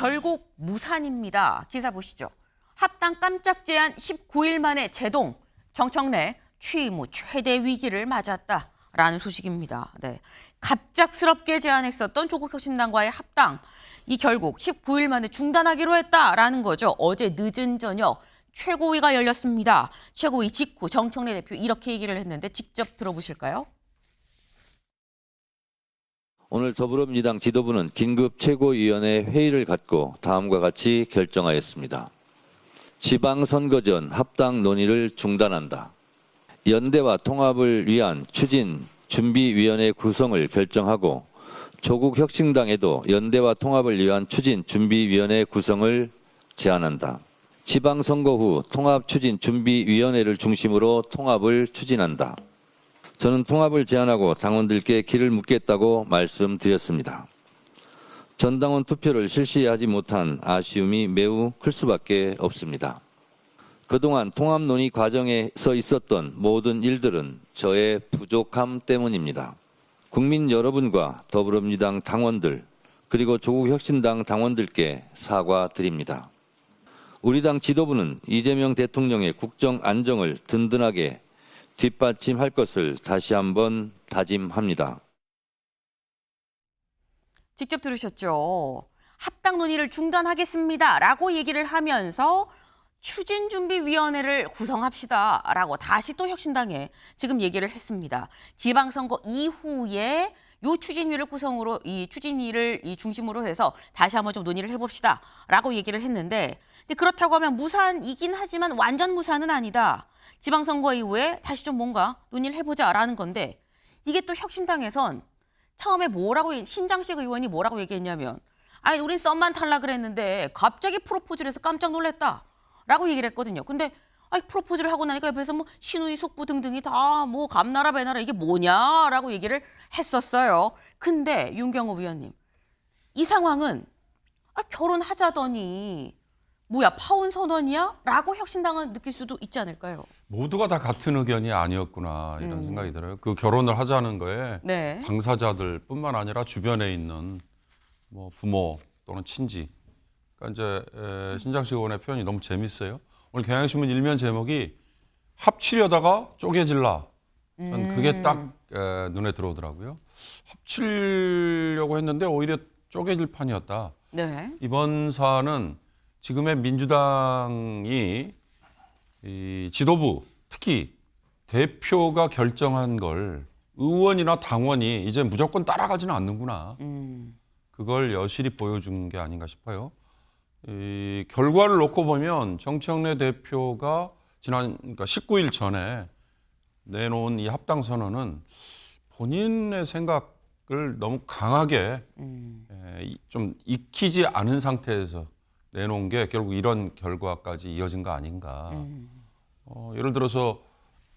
결국 무산입니다. 기사 보시죠. 합당 깜짝 제안 19일 만에 제동. 정청래 취임 후 최대 위기를 맞았다라는 소식입니다. 네, 갑작스럽게 제안했었던 조국혁신당과의 합당. 이 결국 19일 만에 중단하기로 했다라는 거죠. 어제 늦은 저녁 최고위가 열렸습니다. 최고위 직후 정청래 대표 이렇게 얘기를 했는데 직접 들어보실까요? 오늘 더불어민주당 지도부는 긴급 최고위원회 회의를 갖고 다음과 같이 결정하였습니다. 지방선거 전 합당 논의를 중단한다. 연대와 통합을 위한 추진 준비위원회 구성을 결정하고 조국 혁신당에도 연대와 통합을 위한 추진 준비위원회 구성을 제안한다. 지방선거 후 통합 추진 준비위원회를 중심으로 통합을 추진한다. 저는 통합을 제안하고 당원들께 길을 묻겠다고 말씀드렸습니다. 전당원 투표를 실시하지 못한 아쉬움이 매우 클 수밖에 없습니다. 그동안 통합 논의 과정에서 있었던 모든 일들은 저의 부족함 때문입니다. 국민 여러분과 더불어민주당 당원들 그리고 조국혁신당 당원들께 사과드립니다. 우리 당 지도부는 이재명 대통령의 국정 안정을 든든하게 뒷받침할 것을 다시 한번 다짐합니다. 직접 들으셨죠? 합당 논의를 중단하겠습니다라고 얘기를 하면서 추진준비위원회를 구성합시다라고 다시 또 혁신당에 지금 얘기를 했습니다. 지방선거 이후에 요 추진위를 구성으로 이 추진위를 이 중심으로 해서 다시 한번 좀 논의를 해봅시다라고 얘기를 했는데 근데 그렇다고 하면 무산이긴 하지만 완전 무산은 아니다. 지방선거 이후에 다시 좀 뭔가 논의를 해보자라는 건데 이게 또 혁신당에선 처음에 신장식 의원이 뭐라고 얘기했냐면 아니 우린 썸만 탈라 그랬는데 갑자기 프로포즈를 해서 깜짝 놀랐다라고 얘기를 했거든요. 근데 아니 프로포즈를 하고 나니까 옆에서 뭐 신우이 숙부 등등이 다 뭐 감나라 배나라 이게 뭐냐라고 얘기를 했었어요. 근데 윤경호 위원님 이 상황은 결혼하자더니 뭐야 파혼 선언이야? 라고 혁신당은 느낄 수도 있지 않을까요? 모두가 다 같은 의견이 아니었구나 이런 생각이 들어요. 그 결혼을 하자는 거에 네. 당사자들뿐만 아니라 주변에 있는 뭐 부모 또는 친지. 그러니까 이제 신장식 의원의 표현이 너무 재밌어요. 오늘 경향신문 일면 제목이 합치려다가 쪼개질라. 전 그게 딱 눈에 들어오더라고요. 합치려고 했는데 오히려 쪼개질 판이었다. 네. 이번 사안은 지금의 민주당이 이 지도부 특히 대표가 결정한 걸 의원이나 당원이 이제 무조건 따라가지는 않는구나. 그걸 여실히 보여준 게 아닌가 싶어요. 이 결과를 놓고 보면 정청래 대표가 그러니까 19일 전에 내놓은 이 합당 선언은 본인의 생각을 너무 강하게 좀 익히지 않은 상태에서 내놓은 게 결국 이런 결과까지 이어진 거 아닌가. 예를 들어서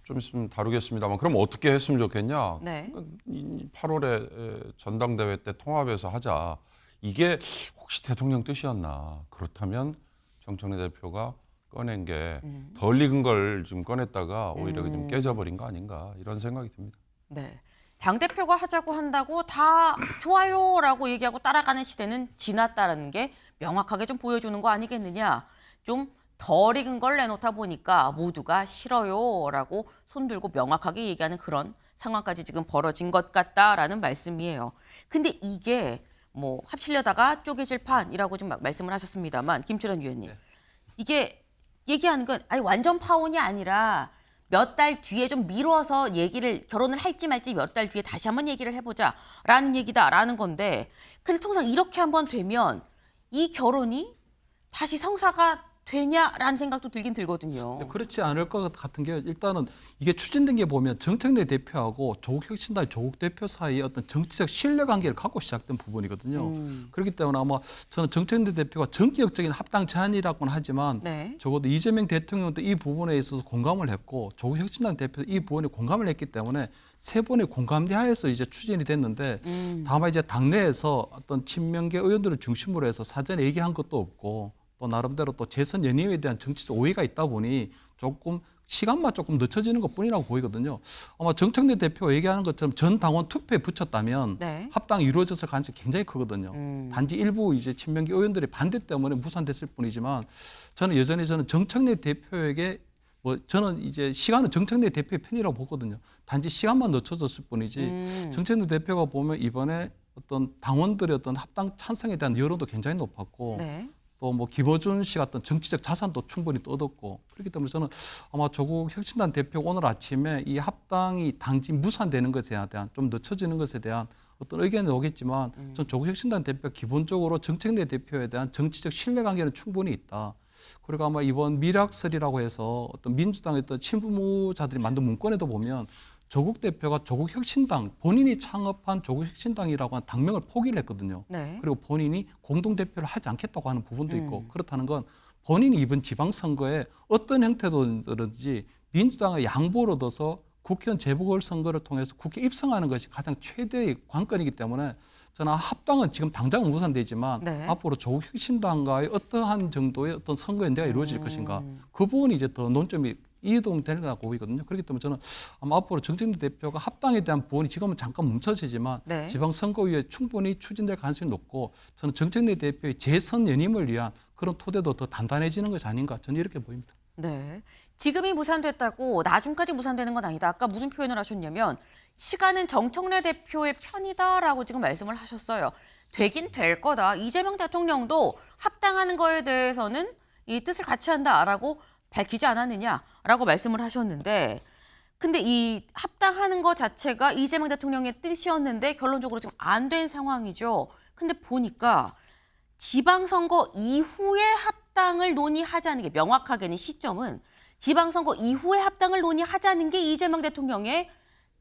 좀 있으면 다루겠습니다만 그럼 어떻게 했으면 좋겠냐. 네. 8월에 전당대회 때 통합해서 하자. 이게 혹시 대통령 뜻이었나. 그렇다면 정청래 대표가 꺼낸 게 덜 익은 걸 좀 꺼냈다가 오히려 좀 깨져버린 거 아닌가 이런 생각이 듭니다. 네. 당대표가 하자고 한다고 다 좋아요라고 얘기하고 따라가는 시대는 지났다는 게 명확하게 좀 보여주는 거 아니겠느냐. 좀 덜 익은 걸 내놓다 보니까 모두가 싫어요라고 손들고 명확하게 얘기하는 그런 상황까지 지금 벌어진 것 같다라는 말씀이에요. 근데 이게 뭐 합치려다가 쪼개질 판이라고 좀 말씀을 하셨습니다만 김철현 위원님. 이게 얘기하는 건 아니 완전 파혼이 아니라 몇 달 뒤에 좀 미뤄서 결혼을 할지 말지 몇 달 뒤에 다시 한번 얘기를 해보자라는 얘기다라는 건데 근데 통상 이렇게 한번 되면 이 결혼이 다시 성사가 되냐라는 생각도 들긴 들거든요. 그렇지 않을 것 같은 게 일단은 이게 추진된 게 보면 정청래 대표하고 조국혁신당 조국 대표 사이에 어떤 정치적 신뢰관계를 갖고 시작된 부분이거든요. 그렇기 때문에 아마 저는 정청래 대표가 전격적인 합당 제안이라고는 하지만 네. 적어도 이재명 대통령도 이 부분에 있어서 공감을 했고 조국혁신당 대표도 이 부분에 공감을 했기 때문에 세 번의 공감대 하에서 이제 추진이 됐는데 다만 이제 당내에서 어떤 친명계 의원들을 중심으로 해서 사전에 얘기한 것도 없고 또 나름대로 또 재선 연임에 대한 정치적 오해가 있다 보니 조금 시간만 조금 늦춰지는 것뿐이라고 보이거든요. 아마 정청래 대표 얘기하는 것처럼 전 당원 투표에 붙였다면 네. 합당이 이루어졌을 가능성이 굉장히 크거든요. 단지 일부 이제 친명계 의원들의 반대 때문에 무산됐을 뿐이지만 저는 여전히 정청래 대표에게 저는 이제 시간은 정청래 대표의 편이라고 보거든요. 단지 시간만 늦춰졌을 뿐이지 정청래 대표가 보면 이번에 어떤 당원들의 어떤 합당 찬성에 대한 여론도 굉장히 높았고 네. 또 김어준 씨 같은 정치적 자산도 충분히 또 얻었고 그렇기 때문에 저는 아마 조국 혁신단 대표 오늘 아침에 이 합당이 당시 무산되는 것에 대한 좀 늦춰지는 것에 대한 어떤 의견이 오겠지만 전 조국 혁신단 대표가 기본적으로 정청래 대표에 대한 정치적 신뢰관계는 충분히 있다. 그리고 아마 이번 미락설이라고 해서 어떤 민주당의 어떤 친부모자들이 만든 문건에도 보면 조국 대표가 조국 혁신당 본인이 창업한 조국 혁신당이라고 하는 당명을 포기를 했거든요. 네. 그리고 본인이 공동대표를 하지 않겠다고 하는 부분도 있고 그렇다는 건 본인이 이번 지방선거에 어떤 형태로든지 민주당의 양보를 얻어서 국회의원 재보궐선거를 통해서 국회 입성하는 것이 가장 최대의 관건이기 때문에 저는 합당은 지금 당장은 무산되지만 네. 앞으로 조국 혁신당과의 어떠한 정도의 어떤 선거 연대가 이루어질 것인가 그 부분이 이제 더 논점이 이동될 거라고 보이거든요. 그렇기 때문에 저는 아마 앞으로 정청래 대표가 합당에 대한 부분이 지금은 잠깐 멈춰지지만 네. 지방선거위에 충분히 추진될 가능성이 높고 저는 정청래 대표의 재선 연임을 위한 그런 토대도 더 단단해지는 것이 아닌가 저는 이렇게 보입니다. 네. 지금이 무산됐다고 나중까지 무산되는 건 아니다. 아까 무슨 표현을 하셨냐면 시간은 정청래 대표의 편이다라고 지금 말씀을 하셨어요. 되긴 될 거다. 이재명 대통령도 합당하는 거에 대해서는 이 뜻을 같이 한다라고 밝히지 않았느냐라고 말씀을 하셨는데 근데 이 합당하는 것 자체가 이재명 대통령의 뜻이었는데 결론적으로 지금 안 된 상황이죠. 근데 보니까 지방선거 이후에 합당을 논의하자는 게 명확하게는 시점은 지방선거 이후에 합당을 논의하자는 게 이재명 대통령의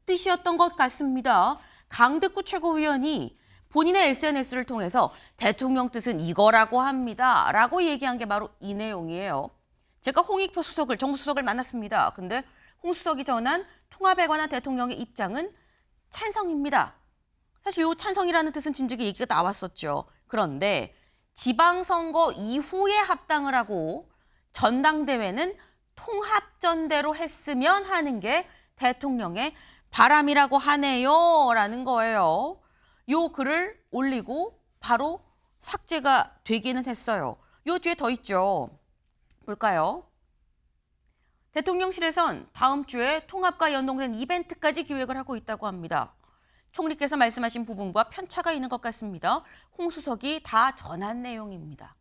뜻이었던 것 같습니다. 강득구 최고위원이 본인의 SNS를 통해서 대통령 뜻은 이거라고 합니다. 라고 얘기한 게 바로 이 내용이에요. 제가 홍익표 수석을, 정무수석을 만났습니다. 근데 홍 수석이 전한 통합에 관한 대통령의 입장은 찬성입니다. 사실 이 찬성이라는 뜻은 진즉에 얘기가 나왔었죠. 그런데 지방선거 이후에 합당을 하고 전당대회는 통합전대로 했으면 하는 게 대통령의 바람이라고 하네요. 라는 거예요. 요 글을 올리고 바로 삭제가 되기는 했어요. 요 뒤에 더 있죠. 볼까요? 대통령실에선 다음 주에 통합과 연동된 이벤트까지 기획을 하고 있다고 합니다. 총리께서 말씀하신 부분과 편차가 있는 것 같습니다. 홍 수석이 다 전한 내용입니다.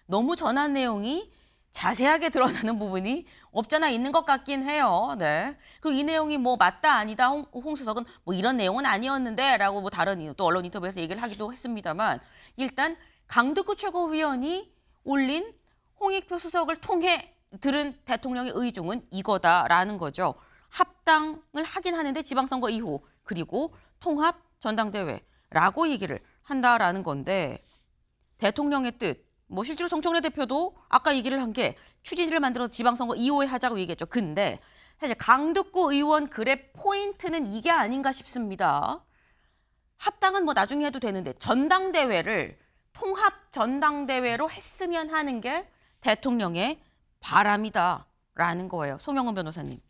너무 전한 내용이 자세하게 드러나는 부분이 없잖아 있는 것 같긴 해요. 네. 그리고 이 내용이 맞다 아니다 홍 수석은 이런 내용은 아니었는데 라고 다른 또 언론 인터뷰에서 얘기를 하기도 했습니다만 일단 강득구 최고위원이 올린 홍익표 수석을 통해 들은 대통령의 의중은 이거다라는 거죠. 합당을 하긴 하는데 지방선거 이후 그리고 통합 전당대회라고 얘기를 한다라는 건데 대통령의 뜻 실제로 정청래 대표도 아까 얘기를 한 게 추진위를 만들어서 지방선거 이후에 하자고 얘기했죠. 근데 사실 강득구 의원 글의 포인트는 이게 아닌가 싶습니다. 합당은 나중에 해도 되는데 전당대회를 통합 전당대회로 했으면 하는 게 대통령의 바람이다라는 거예요. 송영은 변호사님.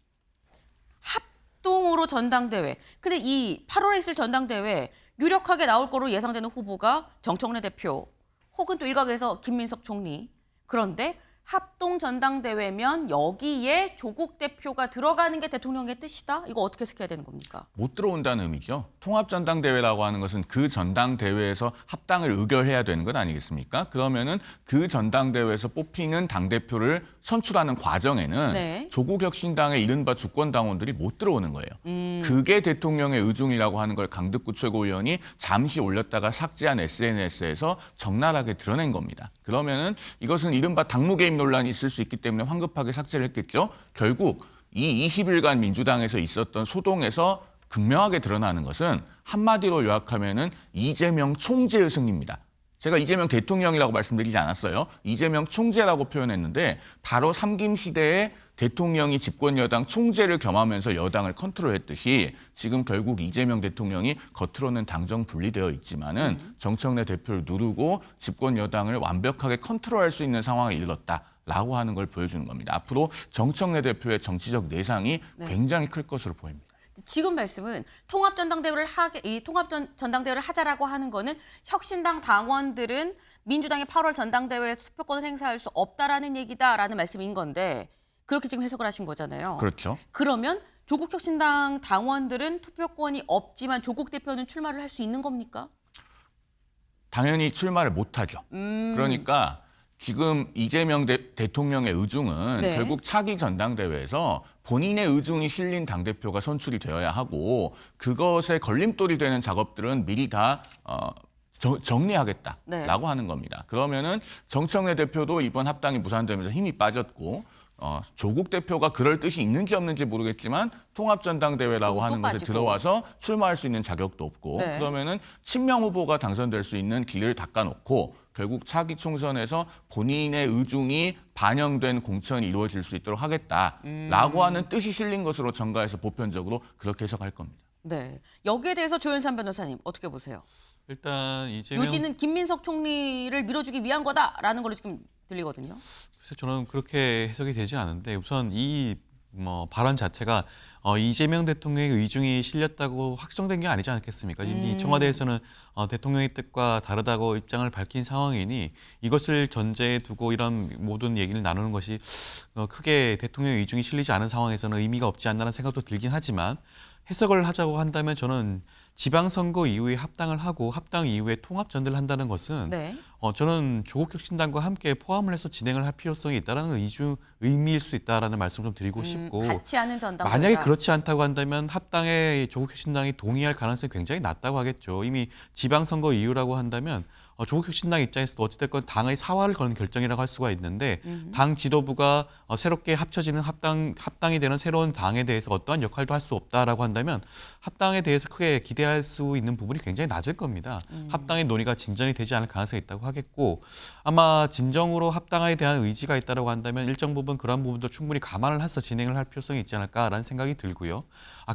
합동으로 전당대회. 근데 이 8월에 있을 전당대회 유력하게 나올 거로 예상되는 후보가 정청래 대표 혹은 또 일각에서 김민석 총리. 그런데 합동 전당대회면 여기에 조국 대표가 들어가는 게 대통령의 뜻이다? 이거 어떻게 해석해야 되는 겁니까? 못 들어온다는 의미죠. 통합전당대회라고 하는 것은 그 전당대회에서 합당을 의결해야 되는 것 아니겠습니까? 그러면은 그 전당대회에서 뽑히는 당대표를 선출하는 과정에는 네. 조국혁신당의 이른바 주권당원들이 못 들어오는 거예요. 그게 대통령의 의중이라고 하는 걸 강득구 최고위원이 잠시 올렸다가 삭제한 SNS에서 적나라하게 드러낸 겁니다. 그러면은 이것은 이른바 당무개입 논란이 있을 수 있기 때문에 황급하게 삭제를 했겠죠. 결국 이 20일간 민주당에서 있었던 소동에서 극명하게 드러나는 것은 한마디로 요약하면은 이재명 총재의 승리입니다. 제가 이재명 대통령이라고 말씀드리지 않았어요. 이재명 총재라고 표현했는데 바로 삼김 시대에 대통령이 집권 여당 총재를 겸하면서 여당을 컨트롤했듯이 지금 결국 이재명 대통령이 겉으로는 당정 분리되어 있지만은 정청래 대표를 누르고 집권 여당을 완벽하게 컨트롤할 수 있는 상황에 이르렀다. 라고 하는 걸 보여주는 겁니다. 앞으로 정청래 대표의 정치적 내상이 굉장히 클 것으로 보입니다. 지금 말씀은 통합전당대회를 하자라고 하는 거는 혁신당 당원들은 민주당의 8월 전당대회에서 투표권을 행사할 수 없다라는 얘기다라는 말씀인 건데 그렇게 지금 해석을 하신 거잖아요. 그렇죠. 그러면 조국 혁신당 당원들은 투표권이 없지만 조국 대표는 출마를 할 수 있는 겁니까? 당연히 출마를 못하죠. 그러니까 지금 이재명 대통령의 의중은 네. 결국 차기 전당대회에서 본인의 의중이 실린 당대표가 선출이 되어야 하고 그것에 걸림돌이 되는 작업들은 미리 다 정리하겠다라고 네. 하는 겁니다. 그러면은 정청래 대표도 이번 합당이 무산되면서 힘이 빠졌고 조국 대표가 그럴 뜻이 있는지 없는지 모르겠지만 통합전당대회라고 하는 것에 빠지고. 들어와서 출마할 수 있는 자격도 없고 네. 그러면은 친명 후보가 당선될 수 있는 길을 닦아놓고 결국 차기 총선에서 본인의 의중이 반영된 공천이 이루어질 수 있도록 하겠다라고 하는 뜻이 실린 것으로 전가해서 보편적으로 그렇게 해석할 겁니다. 네. 여기에 대해서 조윤선 변호사님 어떻게 보세요? 일단 이재명 요지는 김민석 총리를 밀어주기 위한 거다라는 걸로 지금 들리거든요. 글쎄 저는 그렇게 해석이 되지 않은데 우선 이 발언 자체가 이재명 대통령의 의중이 실렸다고 확정된 게 아니지 않겠습니까? 이미 청와대에서는 대통령의 뜻과 다르다고 입장을 밝힌 상황이니 이것을 전제에 두고 이런 모든 얘기를 나누는 것이 크게 대통령의 의중이 실리지 않은 상황에서는 의미가 없지 않나라는 생각도 들긴 하지만 해석을 하자고 한다면 저는 지방선거 이후에 합당을 하고 합당 이후에 통합전대를 한다는 것은 네. 저는 조국혁신당과 함께 포함을 해서 진행을 할 필요성이 있다는 의미일 수 있다라는 말씀을 좀 드리고 싶고 같이 하는 전당. 만약에 그렇지 않다고 한다면 합당에 조국혁신당이 동의할 가능성이 굉장히 낮다고 하겠죠. 이미 지방선거 이후라고 한다면 조국혁신당 입장에서도 어찌됐건 당의 사활을 거는 결정이라고 할 수가 있는데 당 지도부가 새롭게 합쳐지는 합당이 되는 새로운 당에 대해서 어떠한 역할도 할 수 없다라고 한다면 합당에 대해서 크게 기대할 수 있는 부분이 굉장히 낮을 겁니다. 합당의 논의가 진전이 되지 않을 가능성이 있다고 하겠고 아마 진정으로 합당에 대한 의지가 있다고 한다면 일정 부분 그런 부분도 충분히 감안을 해서 진행을 할 필요성이 있지 않을까라는 생각이 들고요.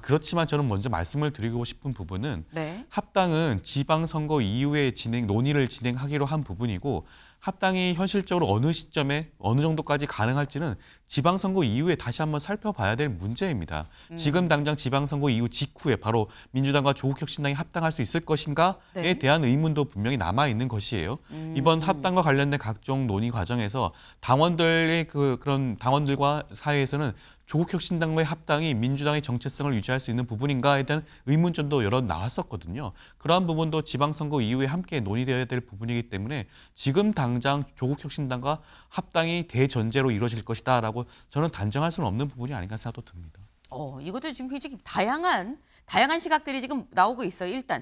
그렇지만 저는 먼저 말씀을 드리고 싶은 부분은 네. 합당은 지방선거 이후에 논의를 진행하기로 한 부분이고 합당이 현실적으로 어느 시점에 어느 정도까지 가능할지는 지방선거 이후에 다시 한번 살펴봐야 될 문제입니다. 지금 당장 지방선거 이후 직후에 바로 민주당과 조국혁신당이 합당할 수 있을 것인가에 네. 대한 의문도 분명히 남아있는 것이에요. 이번 합당과 관련된 각종 논의 과정에서 당원들의 그런 당원들과 사이에서는 조국혁신당과의 합당이 민주당의 정체성을 유지할 수 있는 부분인가에 대한 의문점도 여러 나왔었거든요. 그러한 부분도 지방선거 이후에 함께 논의되어야 될 부분이기 때문에 지금 당장 조국혁신당과 합당이 대전제로 이루어질 것이다라고 저는 단정할 수는 없는 부분이 아닌가 생각도 듭니다. 이것도 지금 굉장히 다양한 시각들이 지금 나오고 있어요. 일단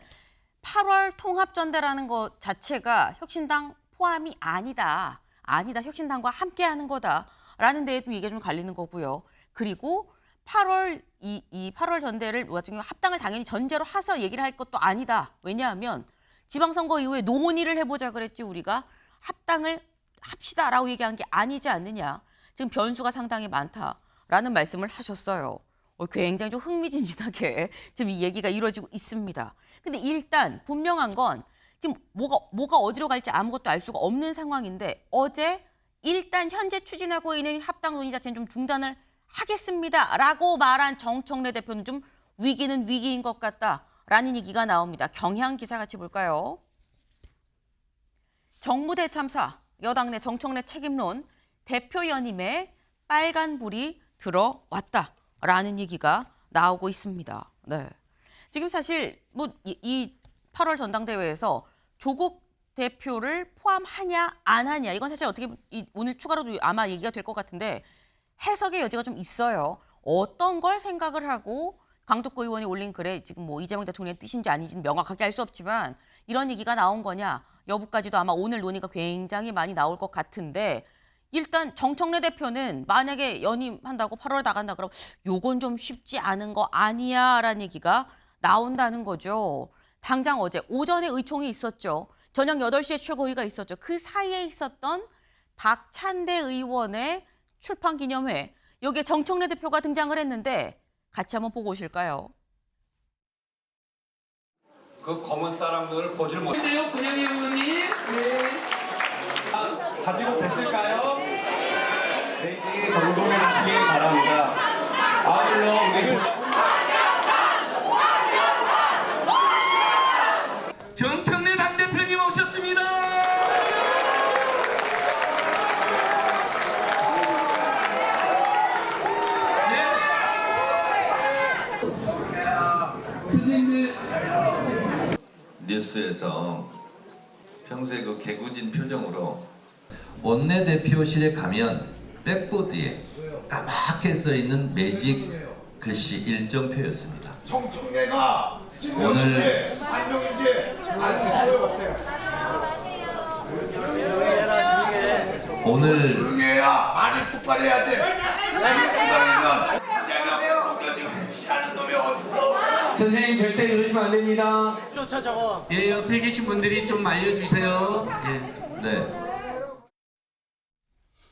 8월 통합전대라는 것 자체가 혁신당 포함이 아니다. 혁신당과 함께하는 거다라는 데에도 얘기가 좀 갈리는 거고요. 그리고 8월 이 8월 전대를 나중에 합당을 당연히 전제로 해서 얘기를 할 것도 아니다. 왜냐하면 지방선거 이후에 논의를 해보자 그랬지 우리가 합당을 합시다라고 얘기한 게 아니지 않느냐. 지금 변수가 상당히 많다라는 말씀을 하셨어요. 굉장히 좀 흥미진진하게 지금 이 얘기가 이루어지고 있습니다. 근데 일단 분명한 건 지금 뭐가 어디로 갈지 아무것도 알 수가 없는 상황인데 어제 일단 현재 추진하고 있는 합당 논의 자체는 좀 중단을 하겠습니다라고 말한 정청래 대표는 좀 위기는 위기인 것 같다라는 얘기가 나옵니다. 경향 기사 같이 볼까요? 정무대 참사, 여당 내 정청래 책임론, 대표 연임에 빨간불이 들어왔다라는 얘기가 나오고 있습니다. 네. 지금 사실 이 8월 전당대회에서 조국 대표를 포함하냐 안 하냐 이건 사실 어떻게 오늘 추가로도 아마 얘기가 될 것 같은데 해석의 여지가 좀 있어요. 어떤 걸 생각을 하고 강덕구 의원이 올린 글에 지금 이재명 대통령의 뜻인지 아닌지는 명확하게 알 수 없지만 이런 얘기가 나온 거냐 여부까지도 아마 오늘 논의가 굉장히 많이 나올 것 같은데 일단 정청래 대표는 만약에 연임한다고 8월에 나간다 그러면 요건 좀 쉽지 않은 거 아니야라는 얘기가 나온다는 거죠. 당장 어제 오전에 의총이 있었죠. 저녁 8시에 최고위가 있었죠. 그 사이에 있었던 박찬대 의원의 출판 기념회. 여기에 정청래 대표가 등장을 했는데 같이 한번 보고 오실까요? 그 검은 사람들을 보질 못. 네요, 분양의 의원님. 네. 가지고 계실까요? 저희들이 정돈해 주시기 바랍니다. 아울러 우리 정청래 당대표님 오셨습니다. 뉴스에서 평소에 그 개구진 표정으로 원내대표실에 가면 백보드에 까맣게 써 있는 매직 글씨 일정표였습니다. 정청래가 오늘 안명인지 오늘 조용히 해야 말을 똑바로 해야지. 기다리면 내가 목견님 피하는 놈이 어딨어? 선생님 절대 그러시면 안 됩니다. 쫓아 저거. 예, 옆에 계신 분들이 좀 알려주세요. 예. 네.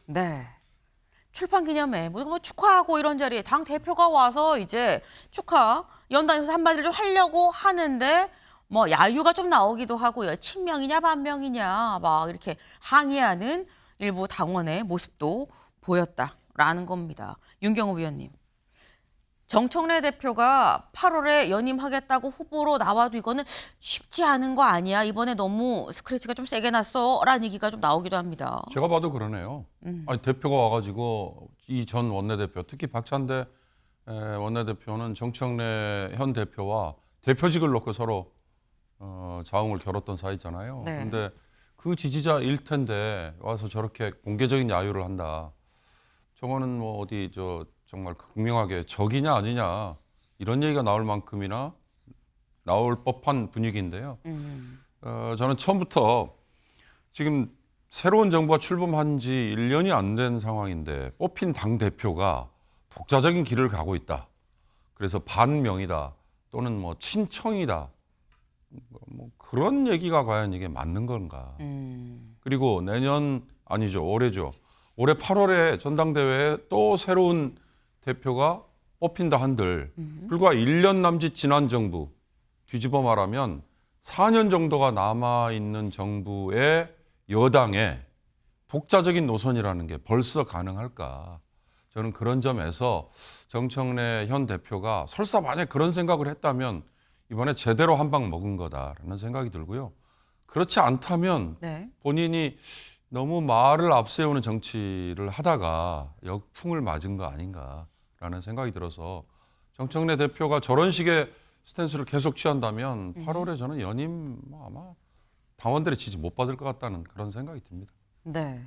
네. 출판 기념회 뭐 축하하고 이런 자리에 당 대표가 와서 이제 축하 연단에서 한마디를 좀 하려고 하는데 뭐 야유가 좀 나오기도 하고요. 친명이냐 반명이냐 막 이렇게 항의하는 일부 당원의 모습도 보였다라는 겁니다. 윤경호 위원님. 정청래 대표가 8월에 연임하겠다고 후보로 나와도 이거는 쉽지 않은 거 아니야? 이번에 너무 스크래치가 좀 세게 났어? 라는 얘기가 좀 나오기도 합니다. 제가 봐도 그러네요. 아니, 대표가 와가지고 이 전 원내대표, 특히 박찬대 원내대표는 정청래 현 대표와 대표직을 놓고 서로 자웅을 겨뤘던 사이잖아요. 네. 근데 그 지지자일 텐데 와서 저렇게 공개적인 야유를 한다. 저거는 뭐 어디 정말 극명하게 적이냐 아니냐 이런 얘기가 나올 만큼이나 나올 법한 분위기인데요. 저는 처음부터 지금 새로운 정부가 출범한 지 1년이 안 된 상황인데 뽑힌 당대표가 독자적인 길을 가고 있다. 그래서 반명이다 또는 뭐 친청이다. 뭐 그런 얘기가 과연 이게 맞는 건가. 그리고 내년 아니죠. 올해죠. 올해 8월에 전당대회에 또 새로운 대표가 뽑힌다 한들 불과 1년 남짓 지난 정부 뒤집어 말하면 4년 정도가 남아있는 정부의 여당의 독자적인 노선이라는 게 벌써 가능할까. 저는 그런 점에서 정청래 현 대표가 설사 만약 그런 생각을 했다면 이번에 제대로 한 방 먹은 거다라는 생각이 들고요. 그렇지 않다면 네. 본인이 너무 말을 앞세우는 정치를 하다가 역풍을 맞은 거 아닌가라는 생각이 들어서 정청래 대표가 저런 식의 스탠스를 계속 취한다면 8월에 저는 연임 아마 당원들의 지지 못 받을 것 같다는 그런 생각이 듭니다. 네.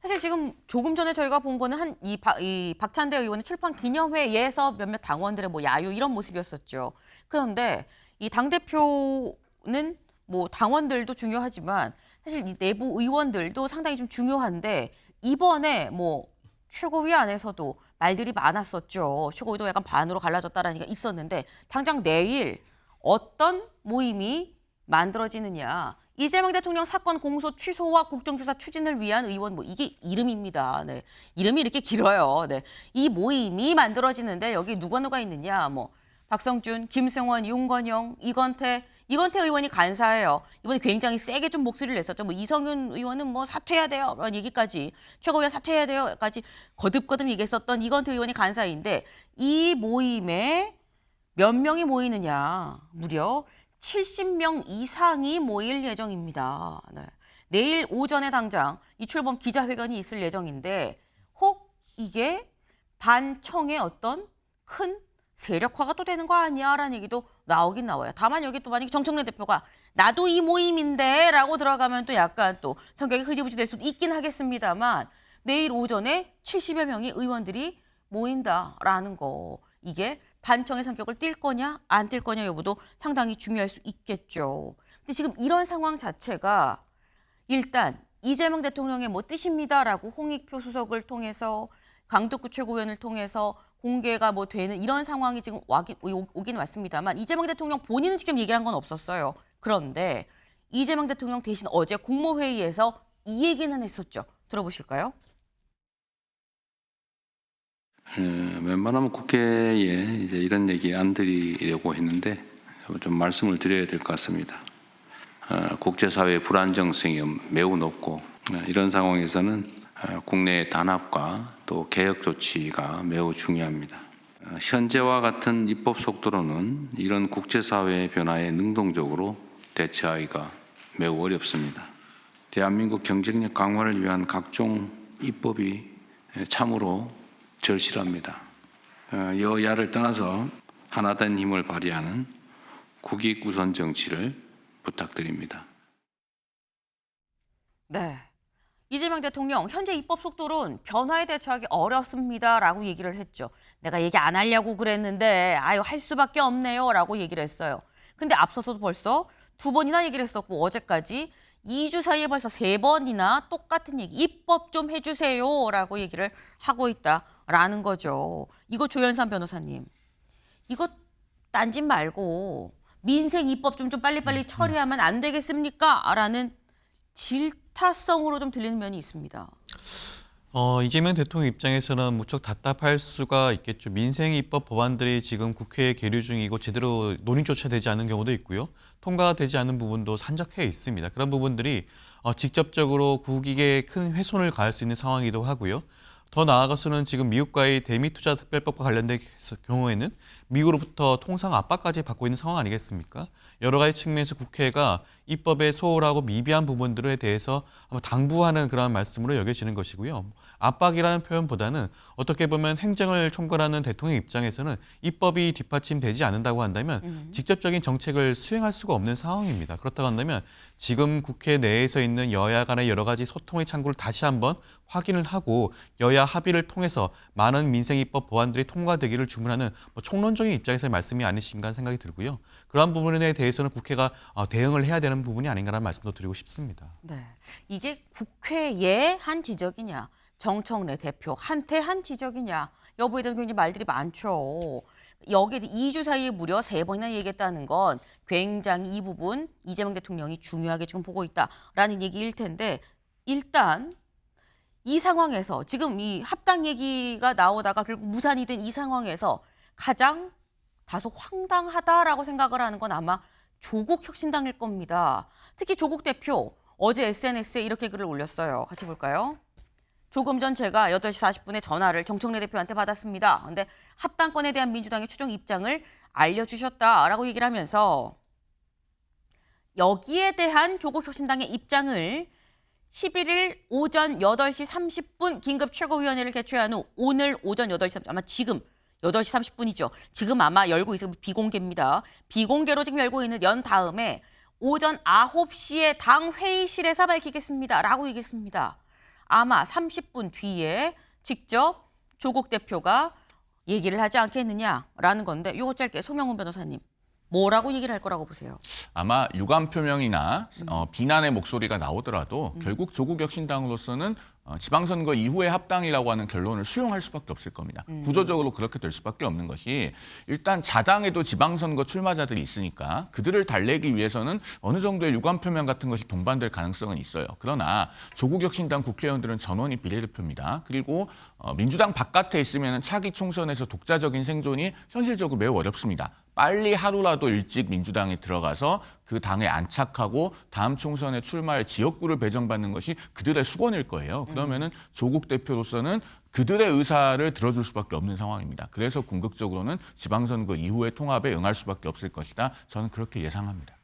사실 지금 조금 전에 저희가 본 거는 이 박찬대 의원의 출판 기념회에서 몇몇 당원들의 뭐 야유 이런 모습이었었죠. 그런데 이 당대표는 뭐 당원들도 중요하지만 사실 이 내부 의원들도 상당히 좀 중요한데 이번에 뭐 최고위 안에서도 말들이 많았었죠. 최고위도 약간 반으로 갈라졌다라는 얘기가 있었는데 당장 내일 어떤 모임이 만들어지느냐. 이재명 대통령 사건 공소 취소와 국정조사 추진을 위한 의원 뭐 이게 이름입니다. 네. 이름이 이렇게 길어요. 네. 이 모임이 만들어지는데 여기 누가 있느냐. 뭐 박성준, 김승원, 윤건영, 이건태 의원이 간사예요. 이번에 굉장히 세게 좀 목소리를 냈었죠. 뭐 이성윤 의원은 뭐 사퇴해야 돼요. 이런 얘기까지 최고위원 사퇴해야 돼요.까지 거듭거듭 얘기했었던 이건태 의원이 간사인데 이 모임에 몇 명이 모이느냐. 무려 70명 이상이 모일 예정입니다. 네. 내일 오전에 당장 이 출범 기자회견이 있을 예정인데 혹 이게 반청의 어떤 큰 세력화가 또 되는 거 아니야? 라는 얘기도 나오긴 나와요. 다만 여기 또 만약에 정청래 대표가 나도 이 모임인데 라고 들어가면 또 약간 또 성격이 흐지부지 될 수도 있긴 하겠습니다만 내일 오전에 70여 명의 의원들이 모인다라는 거 이게 반청의 성격을 띌 거냐 안 띌 거냐 여부도 상당히 중요할 수 있겠죠. 근데 지금 이런 상황 자체가 일단 이재명 대통령의 뭐 뜻입니다라고 홍익표 수석을 통해서 강덕구 최고위원을 통해서 공개가 뭐 되는 이런 상황이 지금 오긴 왔습니다만 이재명 대통령 본인은 직접 얘기를 한 건 없었어요. 그런데 이재명 대통령 대신 어제 국무회의에서 이 얘기는 했었죠. 들어보실까요? 웬만하면 국회에 이제 이런 얘기 안 드리려고 했는데 좀 말씀을 드려야 될 것 같습니다. 국제사회의 불안정성이 매우 높고 이런 상황에서는 국내의 단합과 또 개혁 조치가 매우 중요합니다. 현재와 같은 입법 속도로는 이런 국제사회의 변화에 능동적으로 대처하기가 매우 어렵습니다. 대한민국 경쟁력 강화를 위한 각종 입법이 참으로 절실합니다. 여야를 떠나서 하나된 힘을 발휘하는 국익우선 정치를 부탁드립니다. 네. 이재명 대통령 현재 입법 속도론 변화에 대처하기 어렵습니다라고 얘기를 했죠. 내가 얘기 안 하려고 그랬는데 아유 할 수밖에 없네요라고 얘기를 했어요. 근데 앞서서도 벌써 2번이나 얘기를 했었고 어제까지 2주 사이에 벌써 3번이나 똑같은 얘기 입법 좀 해주세요라고 얘기를 하고 있다라는 거죠. 이거 조현삼 변호사님. 이거 딴짓 말고 민생 입법 좀 빨리빨리 처리하면 안 되겠습니까? 라는 질타성으로 좀 들리는 면이 있습니다. 이재명 대통령 입장에서는 무척 답답할 수가 있겠죠. 민생 입법 법안들이 지금 국회에 계류 중이고 제대로 논의조차 되지 않는 경우도 있고요. 통과되지 않는 부분도 산적해 있습니다. 그런 부분들이 직접적으로 국익에 큰 훼손을 가할 수 있는 상황이기도 하고요. 더 나아가서는 지금 미국과의 대미 투자 특별법과 관련된 경우에는 미국으로부터 통상 압박까지 받고 있는 상황 아니겠습니까? 여러 가지 측면에서 국회가 입법에 소홀하고 미비한 부분들에 대해서 아마 당부하는 그런 말씀으로 여겨지는 것이고요. 압박이라는 표현보다는 어떻게 보면 행정을 총괄하는 대통령 입장에서는 입법이 뒷받침되지 않는다고 한다면 직접적인 정책을 수행할 수가 없는 상황입니다. 그렇다고 한다면 지금 국회 내에서 있는 여야 간의 여러 가지 소통의 창구를 다시 한번 확인을 하고 여야 합의를 통해서 많은 민생 입법 법안들이 통과되기를 주문하는 총론적인 입장에서의 말씀이 아니신가 생각이 들고요. 그러한 부분에 대해서는 국회가 대응을 해야 되는 부분이 아닌가라는 말씀도 드리고 싶습니다. 네, 이게 국회의 한 지적이냐 정청래 대표한테 한 지적이냐 여부에 대한 굉장히 말들이 많죠. 여기에 2주 사이에 무려 3번이나 얘기했다는 건 굉장히 이 부분 이재명 대통령이 중요하게 지금 보고 있다라는 얘기일 텐데 일단 이 상황에서 지금 이 합당 얘기가 나오다가 결국 무산이 된 이 상황에서 가장 다소 황당하다라고 생각을 하는 건 아마 조국 혁신당일 겁니다. 특히 조국 대표 어제 SNS에 이렇게 글을 올렸어요. 같이 볼까요? 조금 전 제가 8시 40분에 전화를 정청래 대표한테 받았습니다. 근데 합당권에 대한 민주당의 최종 입장을 알려주셨다라고 얘기를 하면서 여기에 대한 조국 혁신당의 입장을 11일 오전 8시 30분 긴급 최고위원회를 개최한 후 오늘 오전 8시 30분, 아마 지금 8시 30분이죠. 지금 아마 열고 있어요. 비공개입니다. 비공개로 지금 열고 있는 연 다음에 오전 9시에 당 회의실에서 밝히겠습니다. 라고 얘기했습니다. 아마 30분 뒤에 직접 조국 대표가 얘기를 하지 않겠느냐라는 건데 이거 짧게 송영훈 변호사님. 뭐라고 얘기를 할 거라고 보세요? 아마 유감 표명이나 비난의 목소리가 나오더라도 결국 조국 혁신당으로서는 지방선거 이후의 합당이라고 하는 결론을 수용할 수밖에 없을 겁니다. 구조적으로 그렇게 될 수밖에 없는 것이 일단 자당에도 지방선거 출마자들이 있으니까 그들을 달래기 위해서는 어느 정도의 유감 표명 같은 것이 동반될 가능성은 있어요. 그러나 조국 혁신당 국회의원들은 전원이 비례대표입니다. 그리고 민주당 바깥에 있으면 차기 총선에서 독자적인 생존이 현실적으로 매우 어렵습니다. 빨리 하루라도 일찍 민주당에 들어가서 그 당에 안착하고 다음 총선에 출마할 지역구를 배정받는 것이 그들의 수건일 거예요. 그러면은 조국 대표로서는 그들의 의사를 들어줄 수밖에 없는 상황입니다. 그래서 궁극적으로는 지방선거 이후의 통합에 응할 수밖에 없을 것이다. 저는 그렇게 예상합니다.